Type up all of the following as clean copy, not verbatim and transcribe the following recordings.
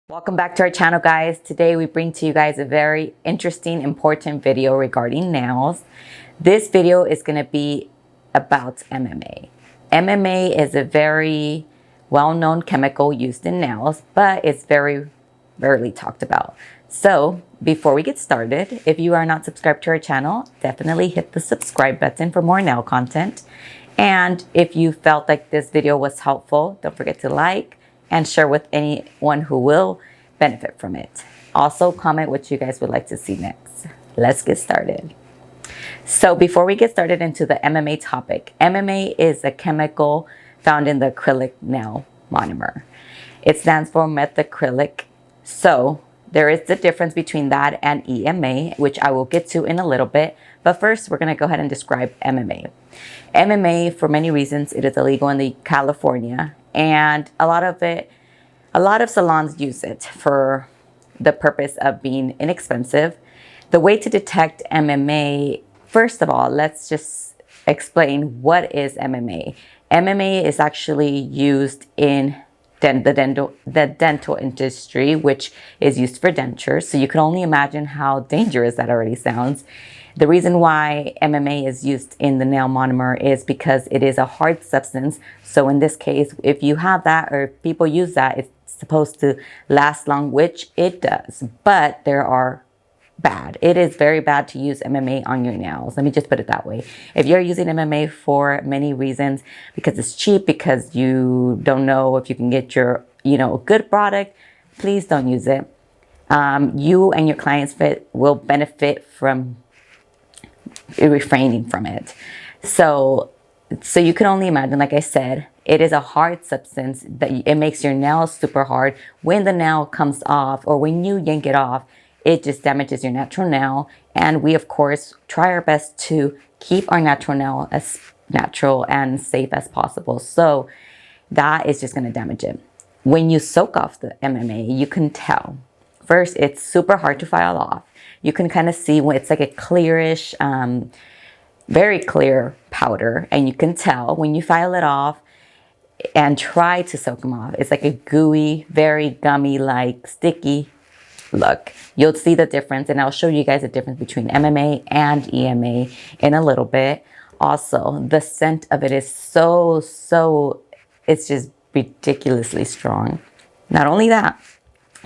Welcome back to our channel, guys. Today we bring to you guys a very interesting, important video regarding nails. This video is going to be about MMA. MMA is a very well-known chemical used in nails, but it's very rarely talked about. So before we get started, if you are not subscribed to our channel, definitely hit the subscribe button for more nail content. And if you felt like this video was helpful, don't forget to like and share with anyone who will benefit from it. Also, comment what you guys would like to see next. Let's get started. So before we get started into the MMA topic, MMA is a chemical found in the acrylic nail monomer. It stands for methacrylic. So there is the difference between that and EMA, which I will get to in a little bit. But first, we're going to go ahead and describe MMA. MMA, for many reasons, it is illegal in California. And a lot of salons use it for the purpose of being inexpensive. The way to detect MMA, first of all, let's just explain what is MMA. MMA is actually used in the dental industry, which is used for dentures. So you can only imagine how dangerous that already sounds. The reason why MMA is used in the nail monomer is because it is a hard substance. So in this case, if you have that or if people use that, it's supposed to last long, which it does, but there are bad. It is very bad to use MMA on your nails. Let me just put it that way. If you're using MMA for many reasons, because it's cheap, because you don't know if you can get your, a good product, please don't use it. You and your clients will benefit from refraining from it. So you can only imagine, like I said, it is a hard substance that it makes your nails super hard. When the nail comes off or when you yank it off, it just damages your natural nail. And we, of course, try our best to keep our natural nail as natural and safe as possible. So that is just going to damage it. When you soak off the MMA, you can tell. First, it's super hard to file off. You can kind of see when it's like a clearish, very clear powder. And you can tell when you file it off and try to soak them off. It's like a gooey, very gummy-like, sticky look. You'll see the difference, and I'll show you guys the difference between MMA and EMA in a little bit. Also, the scent of it is so, it's just ridiculously strong. Not only that,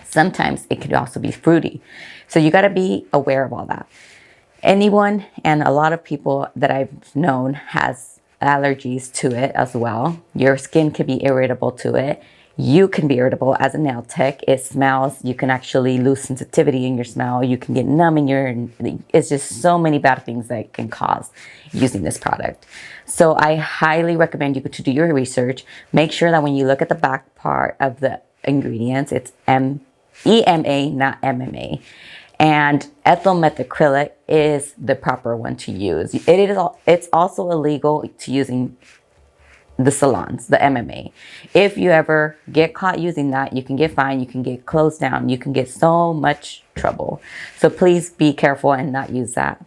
sometimes it could also be fruity. So you got to be aware of all that. Anyone and a lot of people that I've known has allergies to it as well. Your skin can be irritable to it. You can be irritable as a nail tech. It smells. You can actually lose sensitivity in your smell. You can get numb in it's just so many bad things that it can cause using this product. So I highly recommend you to do your research. Make sure that when you look at the back part of the ingredients, it's EMA, not MMA. And ethyl methacrylic is the proper one to use. It's also illegal to using the salons, the MMA. If you ever get caught using that, you can get fined, you can get closed down, you can get so much trouble. So please be careful and not use that.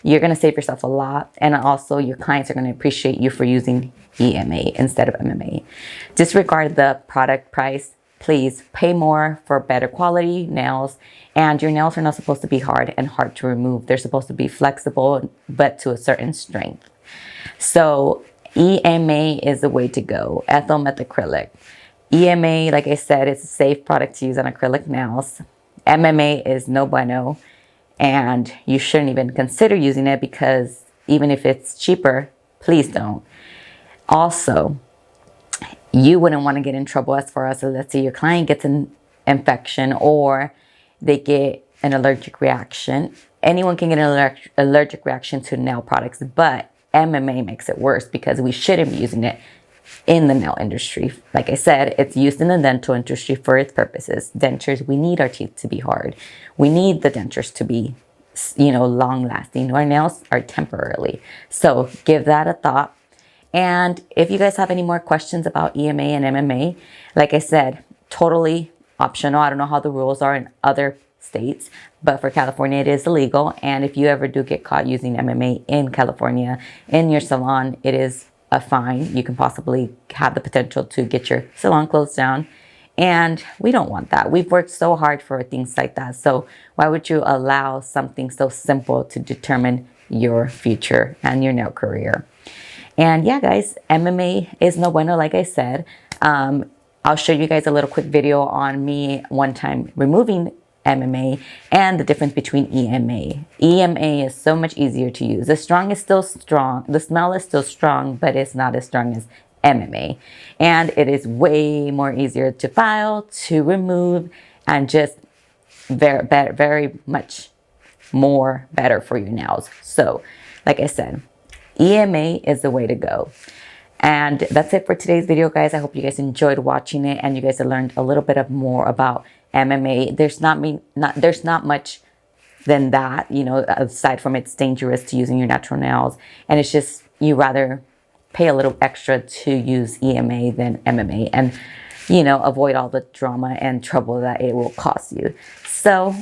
You're going to save yourself a lot, and also your clients are going to appreciate you for using EMA instead of MMA. Disregard the product price. Please pay more for better quality nails, and your nails are not supposed to be hard and hard to remove. They're supposed to be flexible, but to a certain strength. So EMA is the way to go, ethyl methacrylic. EMA, like I said, it's a safe product to use on acrylic nails. MMA is no bueno, and you shouldn't even consider using it because even if it's cheaper, please don't. Also, you wouldn't want to get in trouble as far as, let's say your client gets an infection or they get an allergic reaction. Anyone can get an allergic reaction to nail products, but MMA makes it worse because we shouldn't be using it in the nail industry. Like I said, it's used in the dental industry for its purposes. Dentures, we need our teeth to be hard. We need the dentures to be, long lasting. Our nails are temporarily. So give that a thought. And if you guys have any more questions about EMA and MMA, like I said, totally optional. I don't know how the rules are in other states, but for California it is illegal. And if you ever do get caught using MMA in California in your salon, it is a fine. You can possibly have the potential to get your salon closed down, and we don't want that. We've worked so hard for things like that, so why would you allow something so simple to determine your future and your nail career? And yeah, guys, MMA is no bueno, like I said. I'll show you guys a little quick video on me one time removing MMA and the difference between EMA. EMA is so much easier to use. The strong is still strong. The smell is still strong, but it's not as strong as MMA. And it is way more easier to file, to remove, and just very much more better for your nails. So, like I said, EMA is the way to go. And that's it for today's video, guys. I hope you guys enjoyed watching it and you guys have learned a little bit more about MMA. There's not much than that, you know, aside from it's dangerous to using your natural nails. And it's just, you rather pay a little extra to use EMA than MMA and, you know, avoid all the drama and trouble that it will cost you. So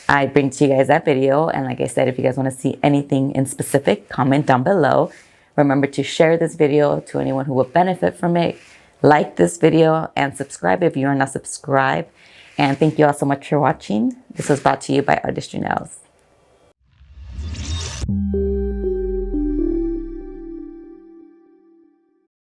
I bring to you guys that video. And like I said, if you guys want to see anything in specific, comment down below. Remember to share this video to anyone who will benefit from it. Like this video and subscribe if you are not subscribed. And thank you all so much for watching. This was brought to you by Artistry Nails.